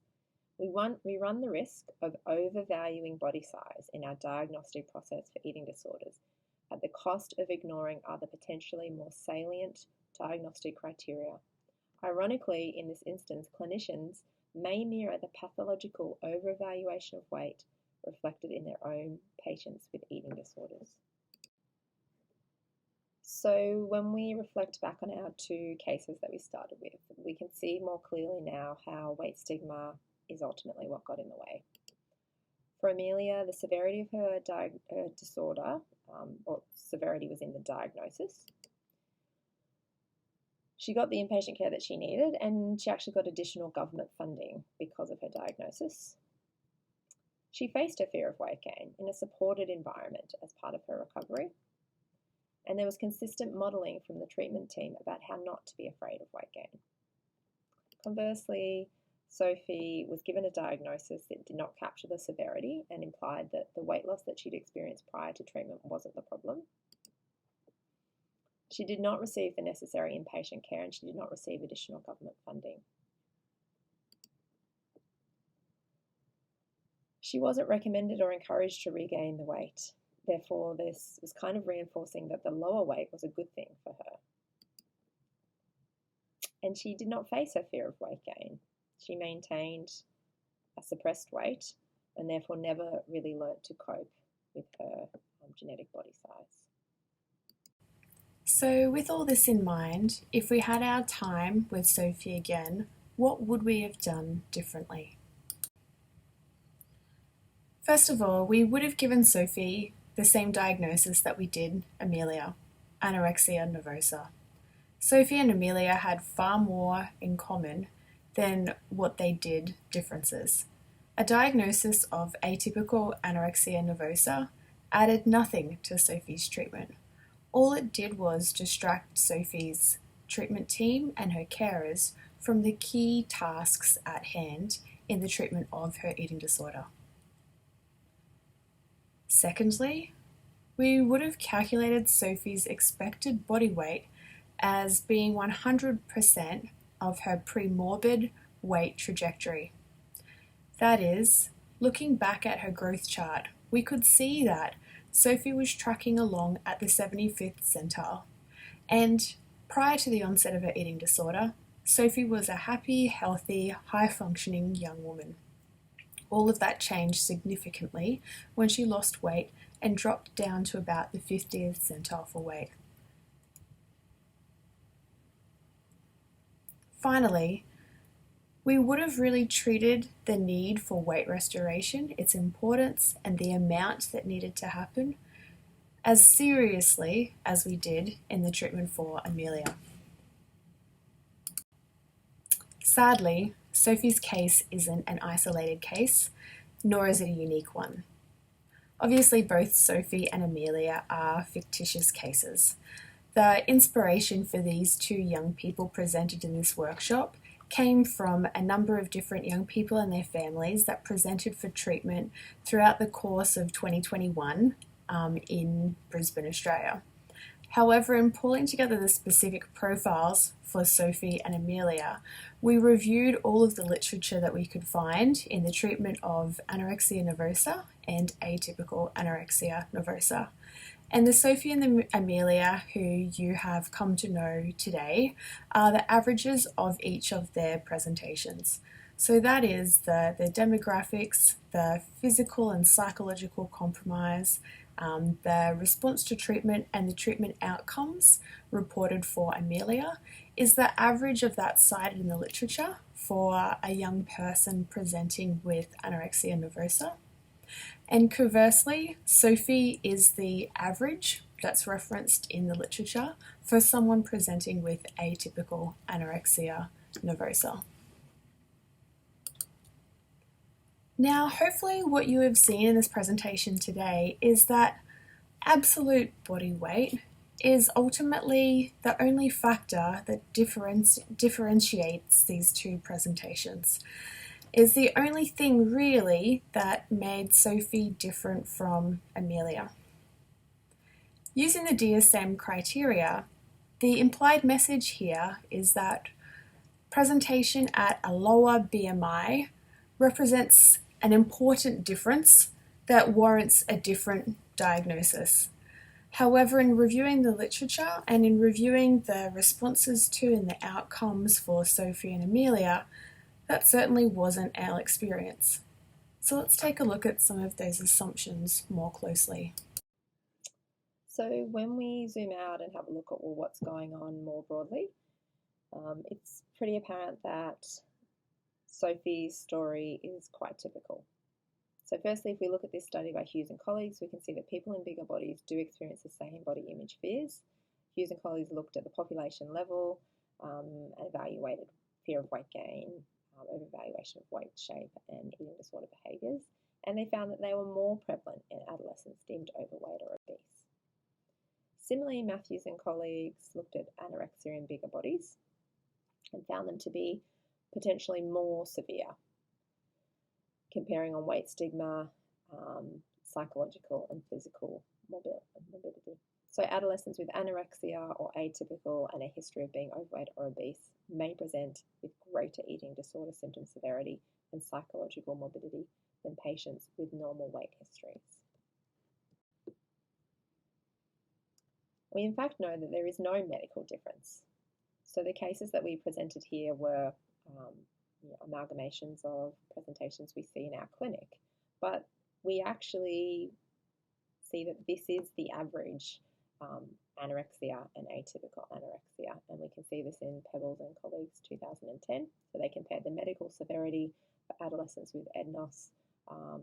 We run the risk of overvaluing body size in our diagnostic process for eating disorders at the cost of ignoring other potentially more salient diagnostic criteria. Ironically, in this instance, clinicians may mirror the pathological overevaluation of weight reflected in their own patients with eating disorders. So when we reflect back on our two cases that we started with, we can see more clearly now how weight stigma is ultimately what got in the way. For Amelia, the severity of her disorder, or severity was in the diagnosis. She got the inpatient care that she needed, and she actually got additional government funding because of her diagnosis. She faced her fear of weight gain in a supported environment as part of her recovery, and there was consistent modelling from the treatment team about how not to be afraid of weight gain. Conversely, Sophie was given a diagnosis that did not capture the severity and implied that the weight loss that she'd experienced prior to treatment wasn't the problem. She did not receive the necessary inpatient care and she did not receive additional government funding. She wasn't recommended or encouraged to regain the weight. Therefore, this was kind of reinforcing that the lower weight was a good thing for her. And she did not face her fear of weight gain. She maintained a suppressed weight and therefore never really learnt to cope with her genetic body size. So with all this in mind, if we had our time with Sophie again, what would we have done differently? First of all, we would have given Sophie the same diagnosis that we did Amelia, anorexia nervosa. Sophie and Amelia had far more in common than what they did differences. A diagnosis of atypical anorexia nervosa added nothing to Sophie's treatment. All it did was distract Sophie's treatment team and her carers from the key tasks at hand in the treatment of her eating disorder. Secondly, we would have calculated Sophie's expected body weight as being 100% of her pre-morbid weight trajectory. That is, looking back at her growth chart, we could see that Sophie was tracking along at the 75th centile, and prior to the onset of her eating disorder, Sophie was a happy, healthy, high-functioning young woman. All of that changed significantly when she lost weight and dropped down to about the 50th centile for weight. Finally, we would have really treated the need for weight restoration, its importance, and the amount that needed to happen as seriously as we did in the treatment for Amelia. Sadly, Sophie's case isn't an isolated case, nor is it a unique one. Obviously, both Sophie and Amelia are fictitious cases. The inspiration for these two young people presented in this workshop came from a number of different young people and their families that presented for treatment throughout the course of 2021 in Brisbane, Australia. However, in pulling together the specific profiles for Sophie and Amelia, we reviewed all of the literature that we could find in the treatment of anorexia nervosa and atypical anorexia nervosa. And the Sophie and the Amelia who you have come to know today are the averages of each of their presentations. So that is the demographics, the physical and psychological compromise, the response to treatment and the treatment outcomes reported for Amelia is the average of that cited in the literature for a young person presenting with anorexia nervosa. And conversely, Sophie is the average that's referenced in the literature for someone presenting with atypical anorexia nervosa. Now, hopefully what you have seen in this presentation today is that absolute body weight is ultimately the only factor that differentiates these two presentations. Is the only thing really that made Sophie different from Amelia. Using the DSM criteria, the implied message here is that presentation at a lower BMI represents an important difference that warrants a different diagnosis. However, in reviewing the literature and in reviewing the responses to and the outcomes for Sophie and Amelia, that certainly wasn't our experience. So let's take a look at some of those assumptions more closely. So when we zoom out and have a look at what's going on more broadly, it's pretty apparent that Sophie's story is quite typical. So firstly, if we look at this study by Hughes and colleagues, we can see that people in bigger bodies do experience the same body image fears. Hughes and colleagues looked at the population level and evaluated fear of weight gain, over-evaluation of weight shape and eating disorder behaviours, and they found that they were more prevalent in adolescents deemed overweight or obese. Similarly, Matthews and colleagues looked at anorexia in bigger bodies and found them to be potentially more severe, comparing on weight stigma, psychological and physical morbidity. So adolescents with anorexia or atypical and a history of being overweight or obese may present with greater eating disorder symptom severity and psychological morbidity than patients with normal weight histories. We in fact know that there is no medical difference. So the cases that we presented here were amalgamations of presentations we see in our clinic, but we actually see that this is the average anorexia and atypical anorexia, and we can see this in Pebbles and colleagues 2010. So they compared the medical severity for adolescents with EDNOS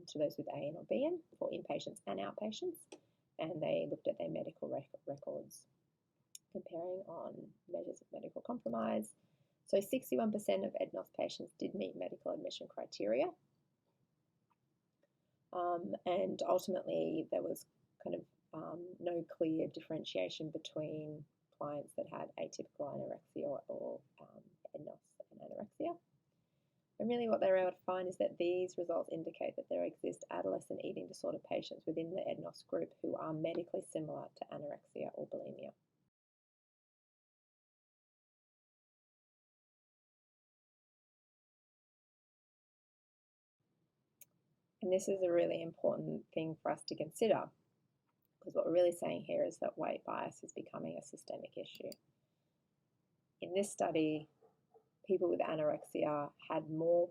to those with AN or BN for inpatients and outpatients, and they looked at their medical records, comparing on measures of medical compromise. So 61% of EDNOS patients did meet medical admission criteria, and ultimately there was kind of no clear differentiation between clients that had atypical anorexia or EDNOS and anorexia. And really what they were able to find is that these results indicate that there exist adolescent eating disorder patients within the EDNOS group who are medically similar to anorexia or bulimia. And this is a really important thing for us to consider, because what we're really saying here is that weight bias is becoming a systemic issue. In this study, people with anorexia had more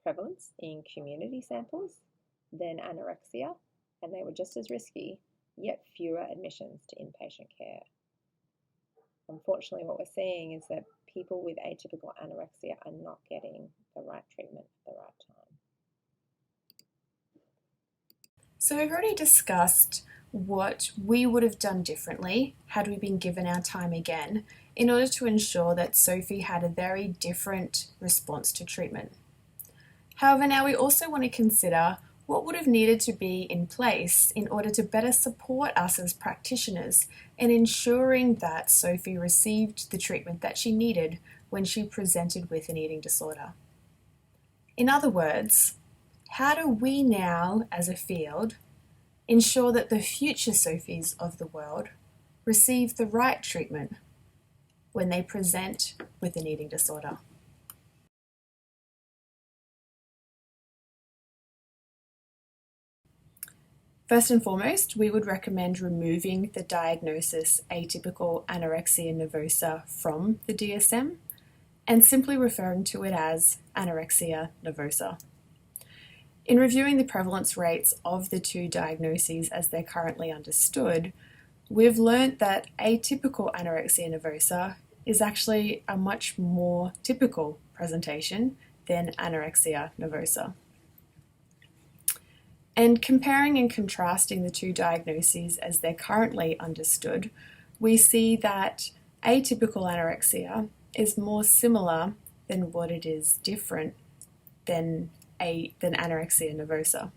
prevalence in community samples than anorexia, and they were just as risky, yet fewer admissions to inpatient care. Unfortunately, what we're seeing is that people with atypical anorexia are not getting the right treatment at the right time. So we've already discussed what we would have done differently had we been given our time again in order to ensure that Sophie had a very different response to treatment. However, now we also want to consider what would have needed to be in place in order to better support us as practitioners in ensuring that Sophie received the treatment that she needed when she presented with an eating disorder. In other words, how do we now, as a field, ensure that the future Sophies of the world receive the right treatment when they present with an eating disorder? First and foremost, we would recommend removing the diagnosis Atypical Anorexia Nervosa from the DSM and simply referring to it as anorexia nervosa. In reviewing the prevalence rates of the two diagnoses as they're currently understood, we've learnt that atypical anorexia nervosa is actually a much more typical presentation than anorexia nervosa. And comparing and contrasting the two diagnoses as they're currently understood, we see that atypical anorexia is more similar than what it is different than anorexia nervosa.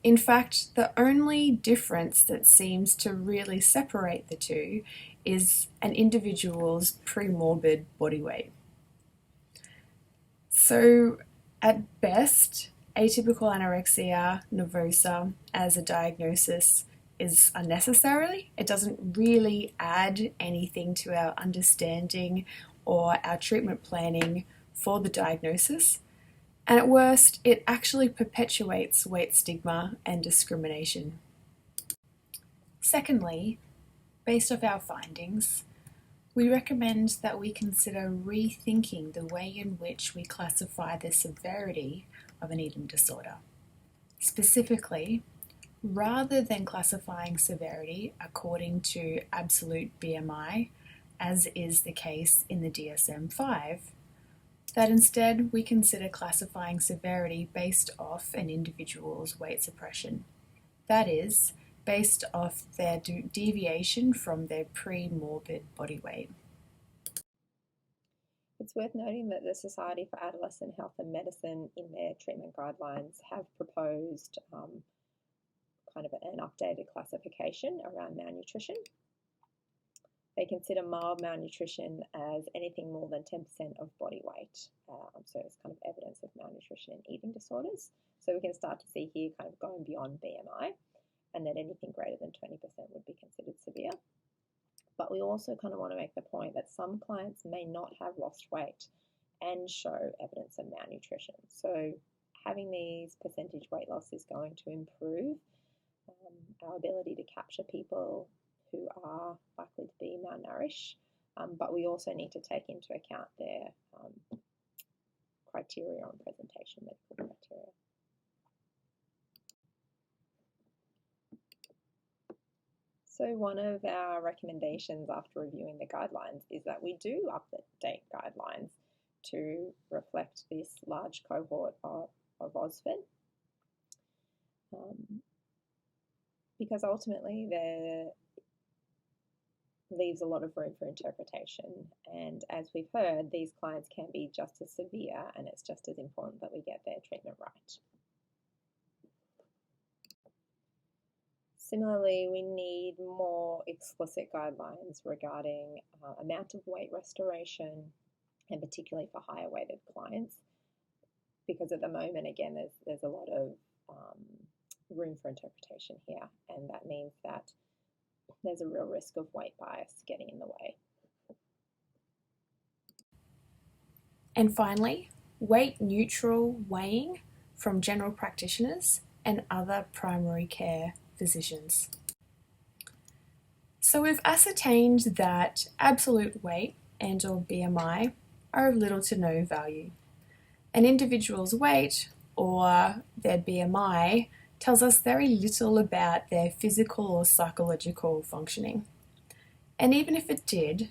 In fact, the only difference that seems to really separate the two is an individual's premorbid body weight. So, at best, atypical anorexia nervosa as a diagnosis is unnecessary. It doesn't really add anything to our understanding or our treatment planning for the diagnosis. And at worst, it actually perpetuates weight stigma and discrimination. Secondly, based off our findings, we recommend that we consider rethinking the way in which we classify the severity of an eating disorder. Specifically, rather than classifying severity according to absolute BMI, as is the case in the DSM-5, that instead we consider classifying severity based off an individual's weight suppression. That is, based off their deviation from their pre-morbid body weight. It's worth noting that the Society for Adolescent Health and Medicine in their treatment guidelines have proposed kind of an updated classification around malnutrition. They consider mild malnutrition as anything more than 10% of body weight. So it's kind of evidence of malnutrition in eating disorders. So we can start to see here kind of going beyond BMI, and that anything greater than 20% would be considered severe. But we also kind of want to make the point that some clients may not have lost weight and show evidence of malnutrition. So having these percentage weight loss is going to improve our ability to capture people who are likely to be malnourished, but we also need to take into account their criteria on presentation, medical criteria. So one of our recommendations after reviewing the guidelines is that we do update guidelines to reflect this large cohort of OSFED, because ultimately there leaves a lot of room for interpretation, and as we've heard, these clients can be just as severe, and it's just as important that we get their treatment right. Similarly, we need more explicit guidelines regarding amount of weight restoration, and particularly for higher weighted clients, because at the moment, again, there's a lot of room for interpretation here, and that means that there's a real risk of weight bias getting in the way. And finally, weight neutral weighing from general practitioners and other primary care physicians. So we've ascertained that absolute weight and or BMI are of little to no value. An individual's weight or their BMI tells us very little about their physical or psychological functioning. And even if it did,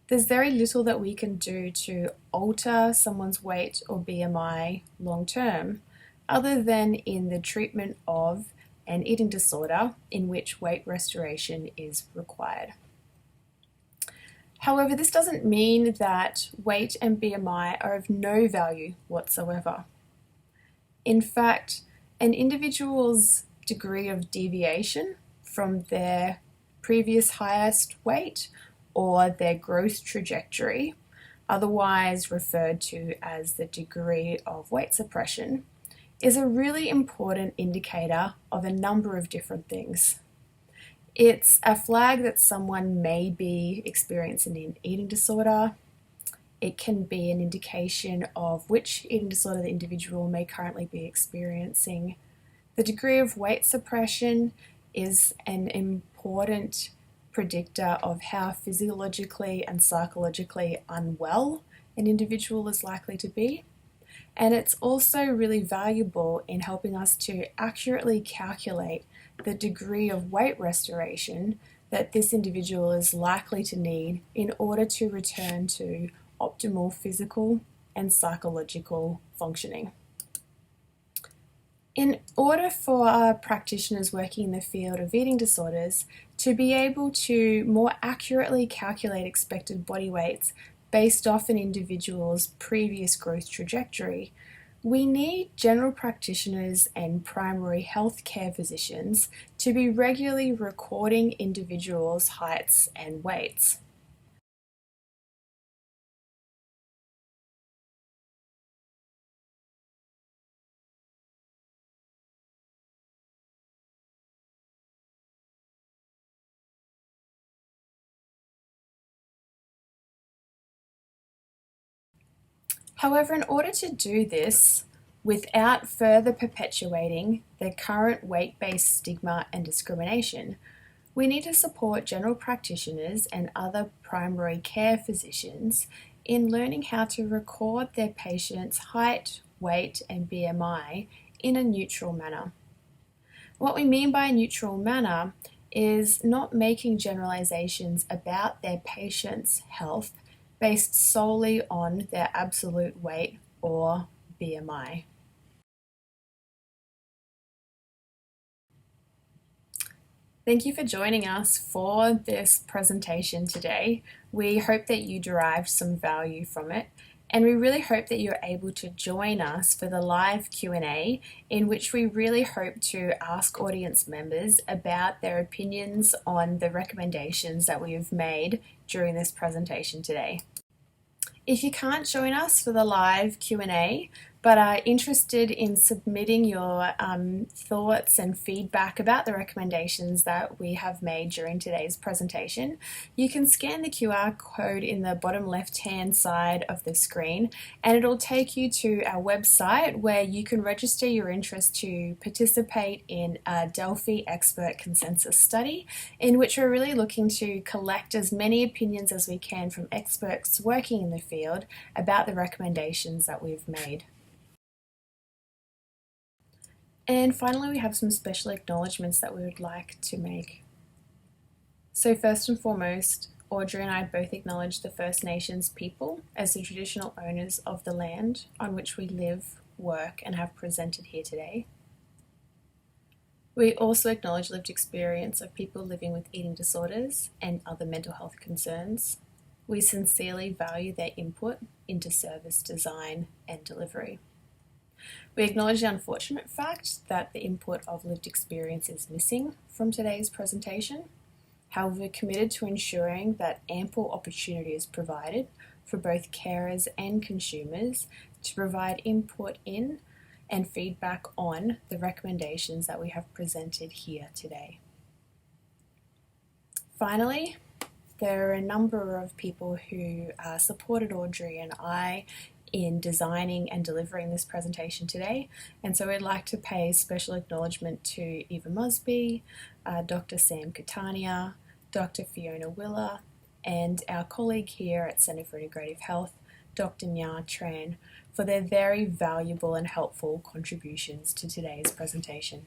there's very little that we can do to alter someone's weight or BMI long term, other than in the treatment of and eating disorder in which weight restoration is required. However, this doesn't mean that weight and BMI are of no value whatsoever. In fact, an individual's degree of deviation from their previous highest weight or their growth trajectory, otherwise referred to as the degree of weight suppression, is a really important indicator of a number of different things. It's a flag that someone may be experiencing an eating disorder. It can be an indication of which eating disorder the individual may currently be experiencing. The degree of weight suppression is an important predictor of how physiologically and psychologically unwell an individual is likely to be. And it's also really valuable in helping us to accurately calculate the degree of weight restoration that this individual is likely to need in order to return to optimal physical and psychological functioning. In order for practitioners working in the field of eating disorders to be able to more accurately calculate expected body weights based off an individual's previous growth trajectory, we need general practitioners and primary health care physicians to be regularly recording individuals' heights and weights. However, in order to do this without further perpetuating the current weight-based stigma and discrimination, we need to support general practitioners and other primary care physicians in learning how to record their patients' height, weight, and BMI in a neutral manner. What we mean by a neutral manner is not making generalizations about their patient's health based solely on their absolute weight or BMI. Thank you for joining us for this presentation today. We hope that you derived some value from it, and we really hope that you're able to join us for the live Q&A, in which we really hope to ask audience members about their opinions on the recommendations that we have made during this presentation today. If you can't join us for the live Q&A, but are interested in submitting your thoughts and feedback about the recommendations that we have made during today's presentation, you can scan the QR code in the bottom left-hand side of the screen, and it'll take you to our website where you can register your interest to participate in a Delphi Expert Consensus study, in which we're really looking to collect as many opinions as we can from experts working in the field about the recommendations that we've made. And finally, we have some special acknowledgements that we would like to make. So first and foremost, Audrey and I both acknowledge the First Nations people as the traditional owners of the land on which we live, work, and have presented here today. We also acknowledge lived experience of people living with eating disorders and other mental health concerns. We sincerely value their input into service design and delivery. We acknowledge the unfortunate fact that the input of lived experience is missing from today's presentation. However, we're committed to ensuring that ample opportunity is provided for both carers and consumers to provide input in and feedback on the recommendations that we have presented here today. Finally, there are a number of people who supported Audrey and I in designing and delivering this presentation today, and so I'd like to pay special acknowledgement to Eva Mosby, Dr. Sam Catania, Dr. Fiona Willer, and our colleague here at Centre for Integrative Health, Dr. Nya Tran, for their very valuable and helpful contributions to today's presentation.